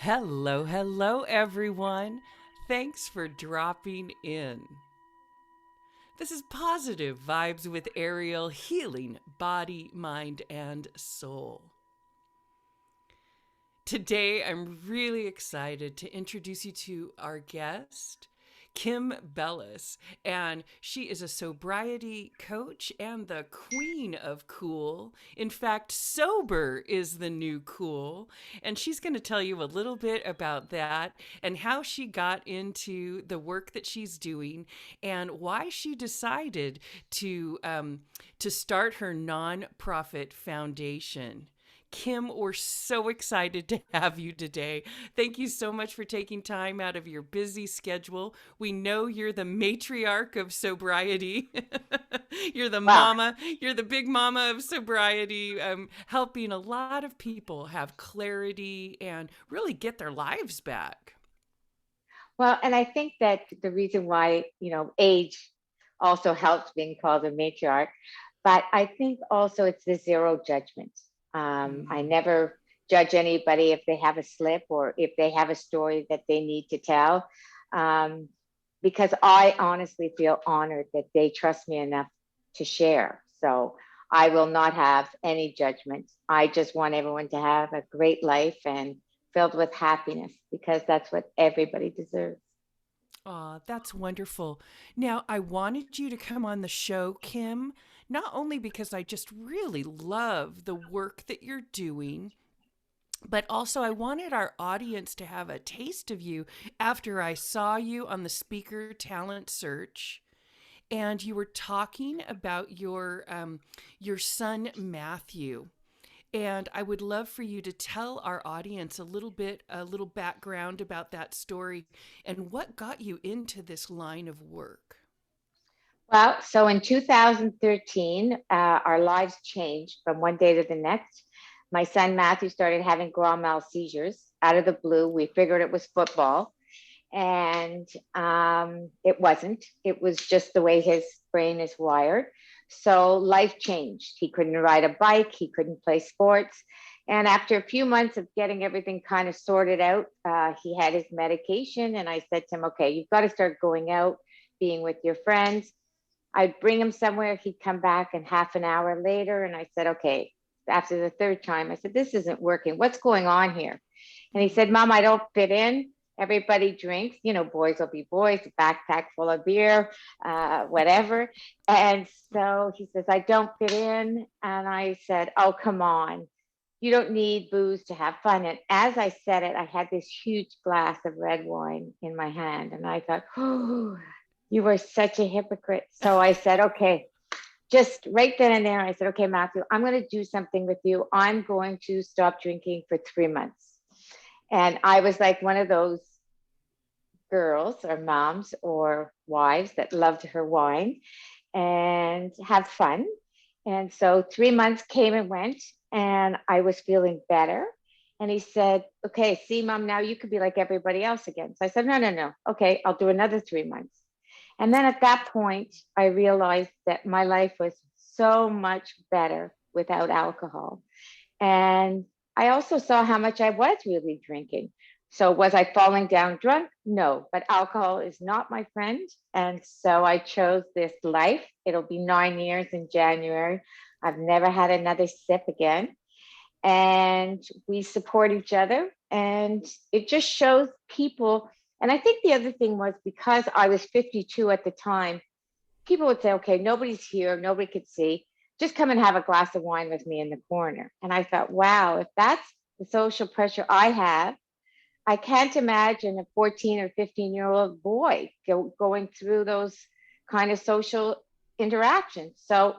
Hello, hello, everyone. Thanks for dropping in. This is Positive Vibes with Aeriol, healing body, mind, and soul. Today, I'm really excited to introduce you to our guest, Kim Bellis, and she is a sobriety coach and the queen of cool. In fact, sober is the new cool, and she's going to tell you a little bit about that and how she got into the work that she's doing and why she decided to start her nonprofit foundation. Kim, we're so excited to have you today. Thank you so much for taking time out of your busy schedule. We know you're the matriarch of sobriety. You're the Wow. mama, you're the big mama of sobriety, helping a lot of people have clarity and really get their lives back. Well, and I think that the reason why, age also helps being called a matriarch, but I think also it's the zero judgment. I Mm. never judge anybody if they have a slip or if they have a story that they need to tell, um, because I honestly feel honored that they trust me enough to share. So I will not have any judgment. I just want everyone to have a great life and filled with happiness because that's what everybody deserves. Aw, that's wonderful. Now, I wanted you to come on the show, Kim, not only because I just really love the work that you're doing, but also I wanted our audience to have a taste of you after I saw you on the speaker talent search. And you were talking about your son Matthew, and I would love for you to tell our audience a little background about that story and what got you into this line of work. Well, so in 2013, our lives changed from one day to the next. My son Matthew started having grand mal seizures out of the blue. We figured it was football, and it wasn't. It was just the way his brain is wired. So life changed. He couldn't ride a bike, he couldn't play sports. And after a few months of getting everything kind of sorted out, he had his medication. And I said to him, okay, you've got to start going out, being with your friends. I'd bring him somewhere, he'd come back, and half an hour later, and I said, okay, after the third time, I said, this isn't working. What's going on here? And he Mm. said, Mom, I don't fit in. Everybody drinks, boys will be boys, a backpack full of beer, whatever. And so he says, I don't fit in. And I said, oh, come on. You don't need booze to have fun. And as I said it, I had this huge glass of red wine in my hand. And I thought, oh, you were such a hypocrite. So I said, okay, just right then and there, I said, okay, Matthew, I'm going to do something with you. I'm going to stop drinking for 3 months. And I was like one of those girls or moms or wives that loved her wine and have fun. And so 3 months came and went, and I was feeling better. And he said, okay, see, Mom, now you could be like everybody else again. So I said, no, no, no. Okay, I'll do another 3 months. And then at that point, I realized that my life was so much better without alcohol. And I also saw how much I was really drinking. So, was I falling down drunk? No, but alcohol is not my friend. And so I chose this life. It'll be 9 years in January. I've never had another sip again. And we support each other. And it just shows people. And I think the other thing was because I was 52 at the time, people would say, okay, nobody's here, nobody could see. Just come and have a glass of wine with me in the corner. And I thought, wow, if that's the social pressure I have, I can't imagine a 14 or 15-year-old boy going through those kind of social interactions. So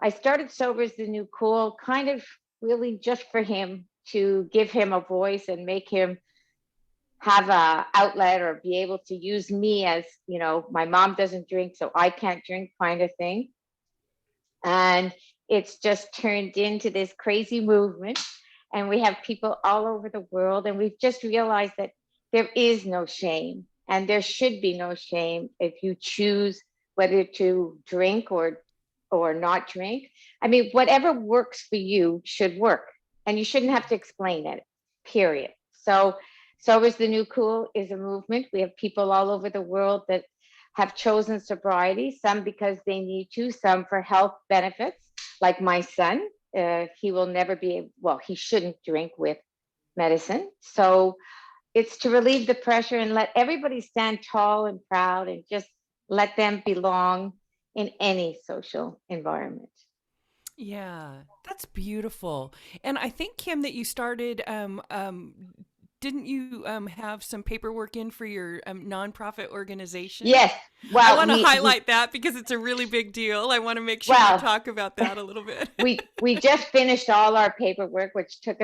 I started Sober is the New Cool kind of really just for him to give him a voice and make him have a outlet or be able to use me as, my mom doesn't drink, so I can't drink kind of thing. And it's just turned into this crazy movement. And we have people all over the world. And we've just realized that there is no shame and there should be no shame if you choose whether to drink or not drink. I mean, whatever works for you should work. And you shouldn't have to explain it, period. So Sober is the New Cool is a movement. We have people all over the world that have chosen sobriety, some because they need to, some for health benefits, like my son. He will never be, well, he shouldn't drink with medicine. So it's to relieve the pressure and let everybody stand tall and proud and just let them belong in any social environment. Yeah, that's beautiful. And I think, Kim, that you started, didn't you have some paperwork in for your nonprofit organization? Yes. I Well, want to we highlight that because it's a really big deal. I want to make sure we well, talk about that a little bit. we just finished all our paperwork, which took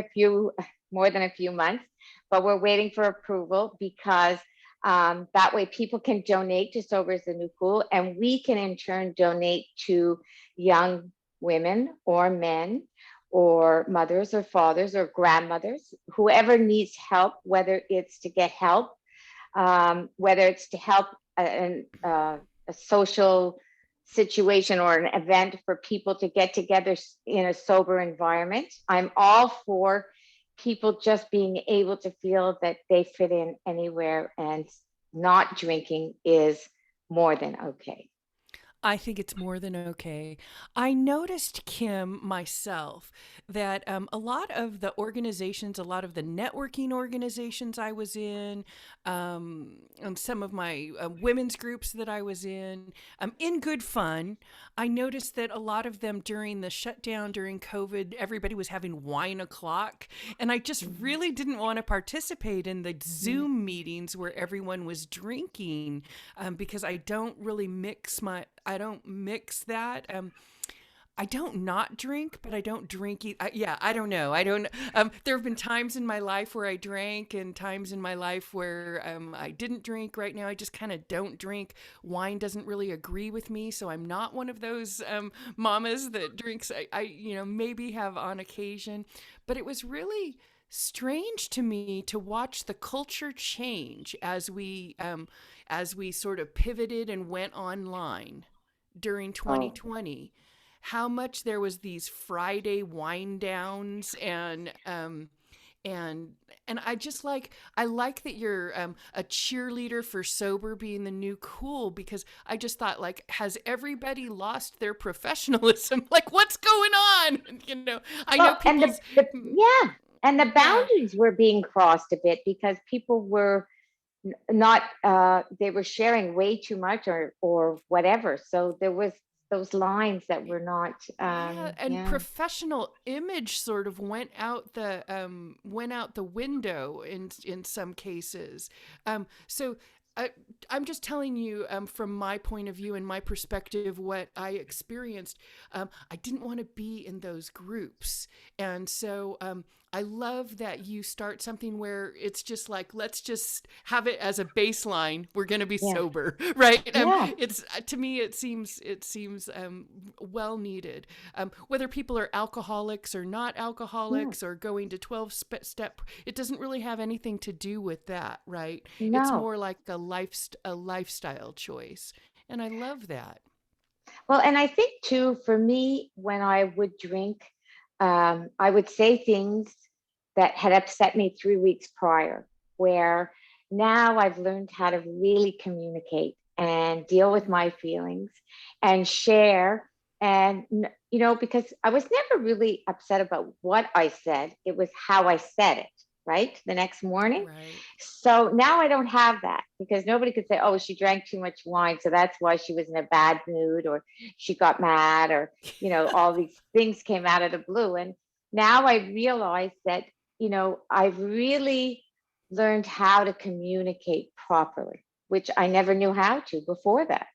more than a few months, but we're waiting for approval because that way people can donate to Sober is the New Cool, and we can in turn donate to young women or men or mothers or fathers or grandmothers, whoever needs help, whether it's to get help, whether it's to help a social situation or an event for people to get together in a sober environment. I'm all for people just being able to feel that they fit in anywhere, and not drinking is more than okay. I think it's more than okay. I noticed, Kim, myself, that a lot of the organizations, a lot of the networking organizations I was in, and some of my women's groups that I was in good fun, I noticed that a lot of them during the shutdown, during COVID, everybody was having wine o'clock. And I just Mhm. really didn't want to participate in the Zoom meetings where everyone was drinking, because I don't mix that. I don't not drink, but I don't drink. Yeah, I don't know. I don't. There have been times in my life where I drank, and times in my life where I didn't drink. Right now, I just kind of don't drink. Wine doesn't really agree with me, so I'm not one of those mamas that drinks. Maybe have on occasion, but it was really strange to me to watch the culture change as we sort of pivoted and went online during Oh, 2020. How much there was these Friday wind downs, and I just I like that you're a cheerleader for sober being the new cool, because I just thought, like, has everybody lost their professionalism? Like, what's going on? I know well, and people's yeah, and the yeah. boundaries were being crossed a bit because people were not they were sharing way too much or whatever, so there was those lines that were not Yeah, and yeah. professional image sort of went out the window in some cases. So I, I'm just telling you, from my point of view and my perspective, what I experienced. I didn't want to be in those groups, and so I love that you start something where it's just like, let's just have it as a baseline. We're going to be Yeah. sober, right? Yeah. It's to me, it seems well needed. Whether people are alcoholics or not Yeah. alcoholics or going to 12-step, it doesn't really have anything to do with that, right? It's No. more like a lifestyle choice, and I love that. Well, and I think too, for me, when I would drink, I would say things that had upset me 3 weeks prior, where now I've learned how to really communicate and deal with Mm. my feelings and share. And, because I was never really upset about what I said, it was how I said it, right? The next morning. Right. So now I don't have that because nobody could say, oh, she drank too much wine. So that's why she was in a bad mood, or she got mad, or, all these things came out of the blue. And now I realize that, I've really learned how to communicate properly, which I never knew how to before that.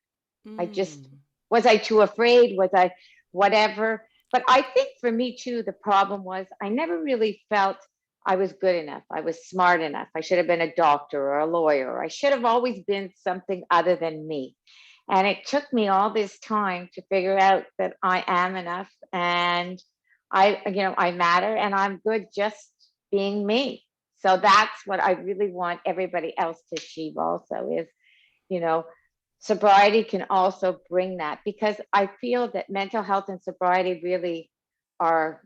I just, Mm. was I too afraid? Was I whatever? But I think for me too, the problem was I never really felt I was good enough. I was smart enough. I should have been a doctor or a lawyer. I should have always been something other than me. And it took me all this time to figure out that I am enough, and I matter, and I'm good just being me. So that's what I really want everybody else to achieve also is, you know, sobriety can also bring that, because I feel that mental health and sobriety really are,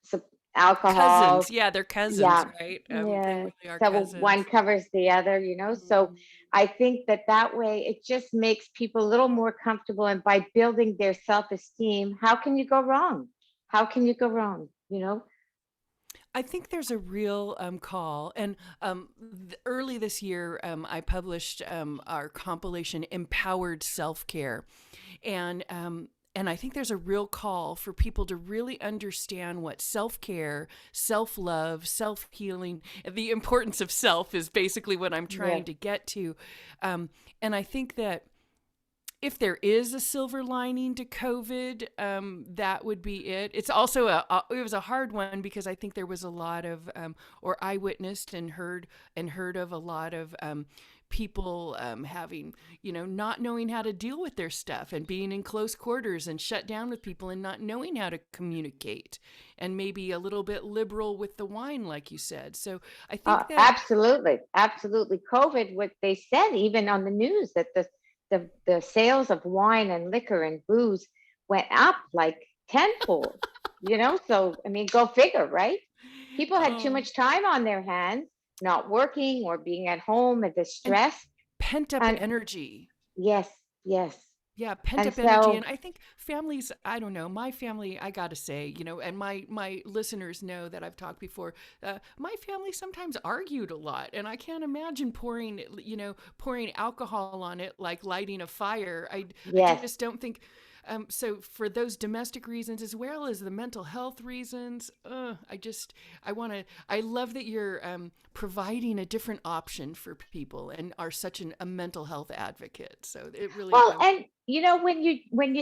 so alcohol. Cousins. Yeah, they're cousins, Yeah. right? They Yeah. really are So one cousins. covers the other, So Mhm. I think that that way it just makes people a little more comfortable. And by building their self-esteem, how can you go wrong? How can you go wrong? I think there's a real call. And early this year, I published our compilation Empowered Self Care. And, and I think there's a real call for people to really understand what self care, self love, self healing, the importance of self is basically what I'm Yes. trying to get to. And I think that if there is a silver lining to COVID, that would be it. It's also it was a hard one because I think there was a lot of, or I witnessed and heard of a lot of people having, not knowing how to deal with their stuff and being in close quarters and shut down with people and not knowing how to communicate and maybe a little bit liberal with the wine, like you said. So I think that Absolutely, absolutely. COVID, what they said, even on the news, that the sales of wine and liquor and booze went up like tenfold. So I mean, go figure, right? People had too oh, much time on their hands, not working or being at home and the and stress. pent up And energy. yes, yes. Yeah, pent And up energy. And so, I think families, I don't know, my family, I got to say, and my listeners know that I've talked before. My family sometimes argued a lot, and I can't imagine pouring alcohol on it like lighting a fire. I yes. just don't think. So for those domestic reasons as well as the mental health reasons, I love that you're providing a different option for people and are such a mental health advocate. So it really, Well, and when you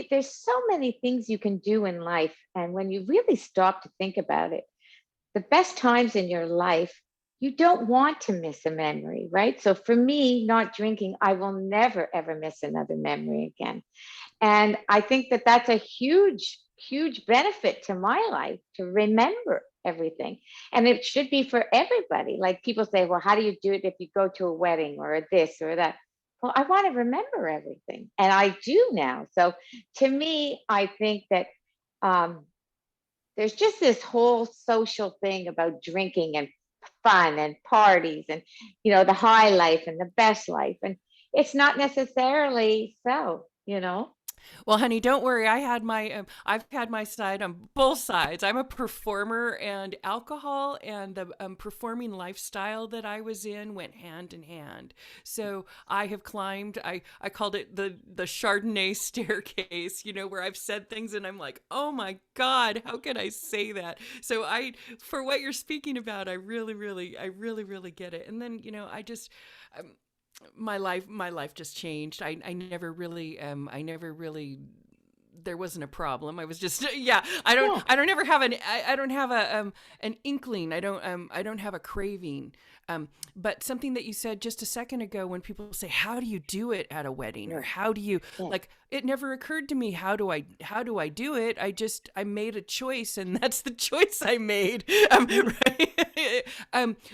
there's so many things you can do in life, and when you really stop to think about it, the best times in your life, you don't want to miss a memory, right? So for me, not drinking, I will never ever miss another memory again. And I think that that's a huge, huge benefit to my life, to remember everything. And it should be for everybody. Like people say, well, how do you do it if you go to a wedding or a this or that? Well, I want to remember everything. And I do now. So to me, I think that um, there's just this whole social thing about drinking and fun and parties and, the high life and the best life. And it's not necessarily so. well, honey, don't worry. I've had my side on both sides. I'm a performer, and alcohol and the performing lifestyle that I was in went hand in hand. So I have climbed. I called it the Chardonnay staircase. Where I've said things and I'm like, oh my God, how can I say that? So for what you're speaking about, I really get it. And then I just. Um, my life just changed. I never really there wasn't a problem. I was just yeah. Yeah. I don't ever have I don't have an inkling. I don't have a craving. But something that you said just a second ago, when people say, "How do you do it at a wedding?" or Yeah. "How do you Yeah. like?" It never occurred to me how do I do it. I made a choice, and that's the choice I made. Right?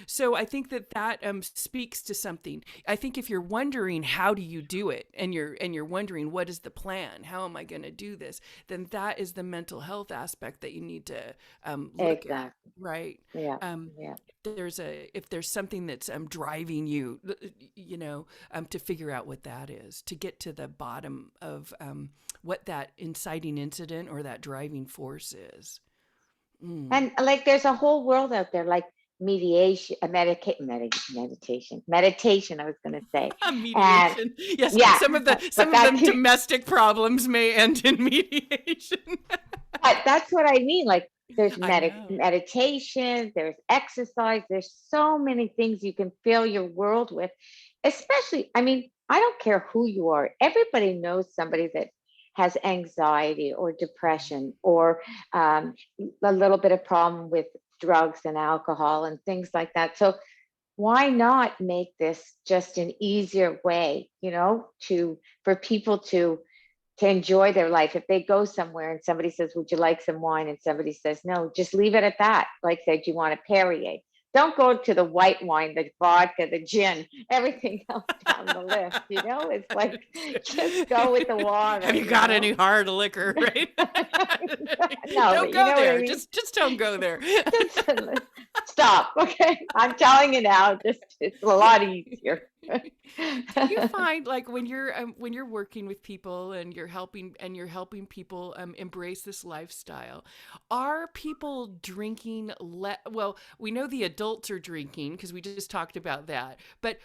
So I think that speaks to something. I think if you're wondering how do you do it, and you're wondering what is the plan, how am I going to do this, then that is the mental health aspect that you need to look at, Exactly. right? Yeah. Um, Yeah. if there's something that's driving you, to figure out what that is, to get to the bottom of what that inciting incident or that driving force is. Mm. And like there's a whole world out there, like mediation, meditation, I was going to say. And Mediation. Yes, yeah, some but of that them domestic problems may end in mediation. but that's what I mean. Like there's I know. meditation, there's exercise, there's so many things you can fill your world with. Especially, I mean, I don't care who you are. Everybody knows somebody that has anxiety or depression or a little bit of problem with drugs and alcohol and things like that. So why not make this just an easier way, to for people to enjoy their life. If they go somewhere and somebody says, would you like some wine? And somebody says, no, just leave it at that. Like, say, do you want a Perrier? Don't go to the white wine, the vodka, the gin, everything else down the list. It's like, just go with the Have water, you got any hard liquor, right? No, Don't but you go know what I there. mean? Just don't go there. Just stop. Okay. I'm telling you now, just it's a lot easier. Do you find like when you're working with people and you're helping people embrace this lifestyle, are people drinking well, we know the adults are drinking because we just talked about that. But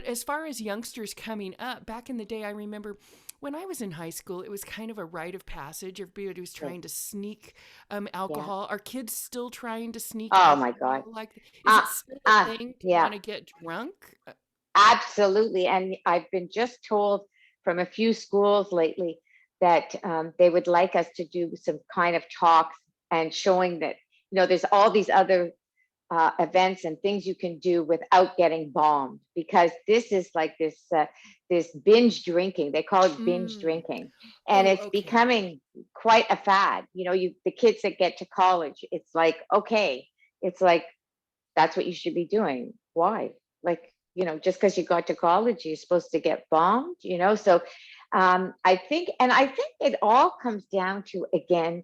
as far as youngsters coming up, back in the day I remember when I was in high school, it was kind of a rite of passage. Everybody was Yeah. trying to sneak Yeah. alcohol. Are kids still trying to sneak Oh my God. alcohol? Like, is Uh, it still a thing to yeah, want to get drunk? absolutely. And I've been just told from a few schools lately that they would like us to do some kind of talks and showing that, there's all these other events and things you can do without getting bombed, because this is like this binge drinking. They call it binge Mm. drinking, and Oh, it's okay. becoming quite a fad. The kids that get to college, it's like, okay, it's like that's what you should be doing. Why? Like, just because you got to college, you're supposed to get bombed. So I think it all comes down to, again,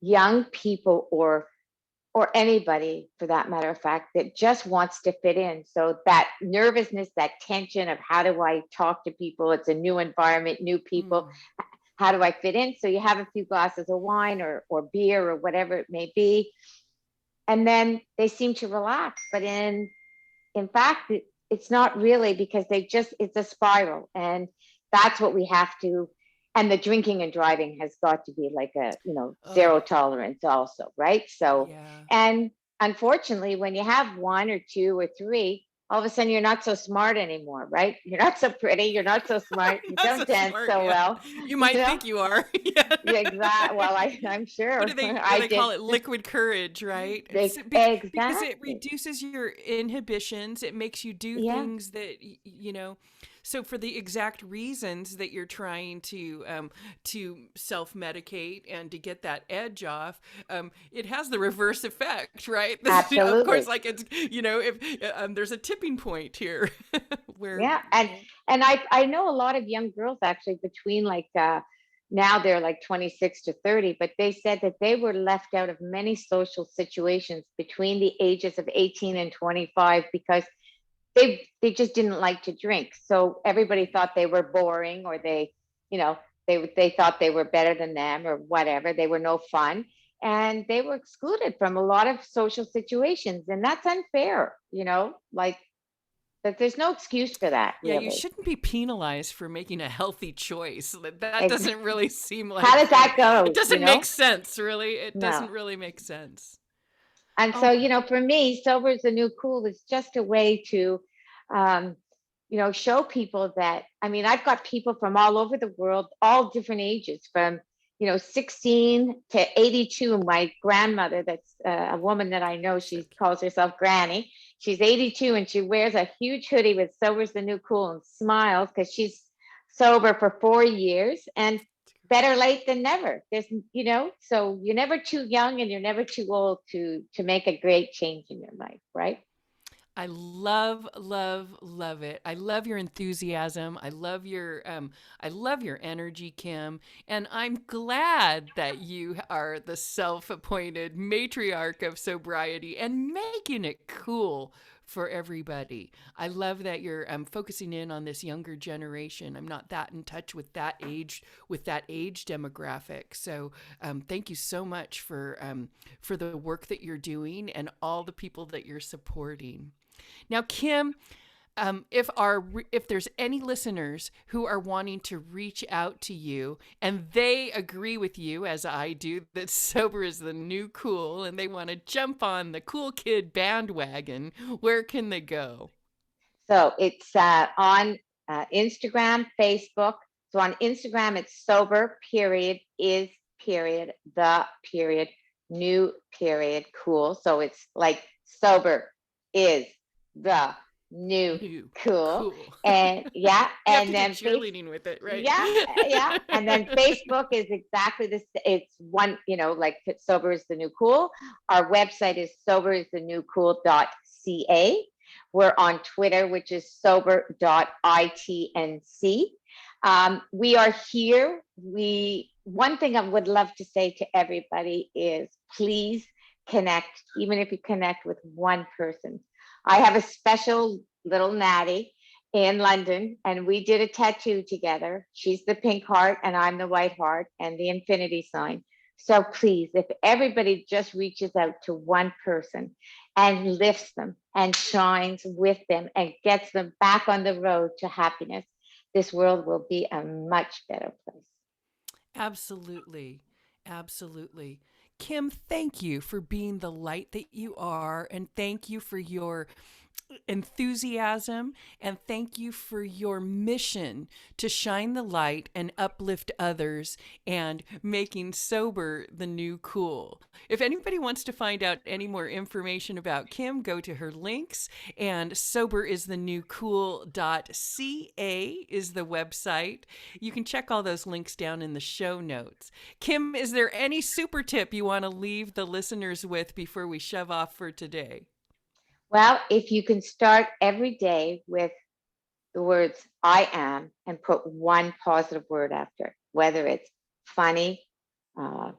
young people or anybody for that matter of fact that just wants to fit in. So that nervousness, that tension of how do I talk to people? It's a new environment, new people. Mm. How do I fit in? So you have a few glasses of wine or beer or whatever it may be, and then they seem to relax. But in fact, it's not really, because it's a spiral, and that's what we have to. And the drinking and driving has got to be like a Oh, zero tolerance also, right? So, yeah. and unfortunately, when you have one or two or three, all of a sudden you're not so smart anymore, right? You're not so pretty, you're not so smart, you Not so don't dance smart, so yeah. well, You you might know think you are. Yeah. yeah, exactly. Well, I'm What sure do they I call did. it? Liquid courage, right? Because it Exactly. reduces your inhibitions. It makes you do Yeah. things that So for the exact reasons that you're trying to self medicate and to get that edge off, it has the reverse effect, right? This, of course, Absolutely. like it's if there's a tipping point here where Yeah, and I know a lot of young girls actually between like now they're like 26 to 30, but they said that they were left out of many social situations between the ages of 18 and 25 because they just didn't like to drink. So everybody thought they were boring, or you know, they thought they were better than them or whatever. They were no fun, and they were excluded from a lot of social situations, and that's unfair. Like, but there's no excuse for that, yeah, you really. shouldn't be penalized for making a healthy choice. That Ex- doesn't really seem How like does that it go? doesn't make sense, really. It No. doesn't really make sense. And Oh, so, for me, sober is the new cool is just a way to, um, show people that, I mean, I've got people from all over the world, all different ages, from, 16 to 82. My grandmother, that's a woman that I know, so she calls herself Granny. She's 82 and she wears a huge hoodie with sober's the new cool and smiles because she's sober for 4 years. And better late than never. So you're never too young and you're never too old to make a great change in your life, right? I love, love, love it. I love your enthusiasm. I love your energy, Kim. And I'm glad that you are the self-appointed matriarch of sobriety and making it cool for everybody. I love that you're focusing in on this younger generation. I'm not that in touch with that age demographic. So thank you so much for the work that you're doing and all the people that you're supporting. Now, Kim, if there's any listeners who are wanting to reach out to you and they agree with you, as I do, that sober is the new cool, and they want to jump on the cool kid bandwagon, where can they go? So it's on Instagram, Facebook. So on Instagram, it's sober period is period the period new period cool. So it's like sober is the new New cool. cool. And yeah, We have to and do then cheerleading with it, right? yeah, yeah. And then Facebook is exactly this. It's one, like sober is the new cool. Our website is soberisthenewcool.ca. We're on Twitter, which is sober.itnc. We are here. one thing I would love to say to everybody is please connect, even if you connect with one person. I have a special little Natty in London, and we did a tattoo together. She's the pink heart, and I'm the white heart, and the infinity sign. So please, if everybody just reaches out to one person and lifts them and shines with them and gets them back on the road to happiness, this world will be a much better place. Absolutely. Absolutely. Kim, thank you for being the light that you are, and thank you for your enthusiasm, and thank you for your mission to shine the light and uplift others and making sober the new cool. If anybody wants to find out any more information about Kim, go to her links, and soberisthenewcool.ca is the website. You can check all those links down in the show notes. Kim, is there any super tip you want to leave the listeners with before we shove off for today? Well, if you can start every day with the words I am and put one positive word after, whether it's funny, uh,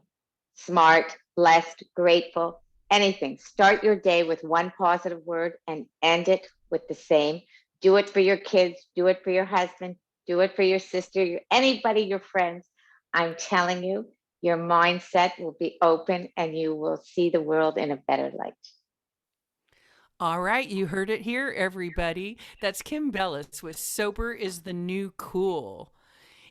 smart, blessed, grateful, anything. Start your day with one positive word and end it with the same. Do it for your kids, do it for your husband, do it for your sister, anybody, your friends. I'm telling you, your mindset will be open and you will see the world in a better light. All right, you heard it here, everybody. That's Kim Bellis with Sober is the New Cool.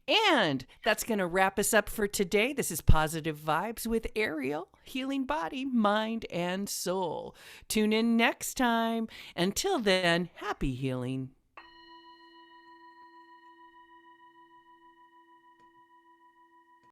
And that's going to wrap us up for today. This is Positive Vibes with Aeriol, healing body, mind, and soul. Tune in next time. Until then, happy healing.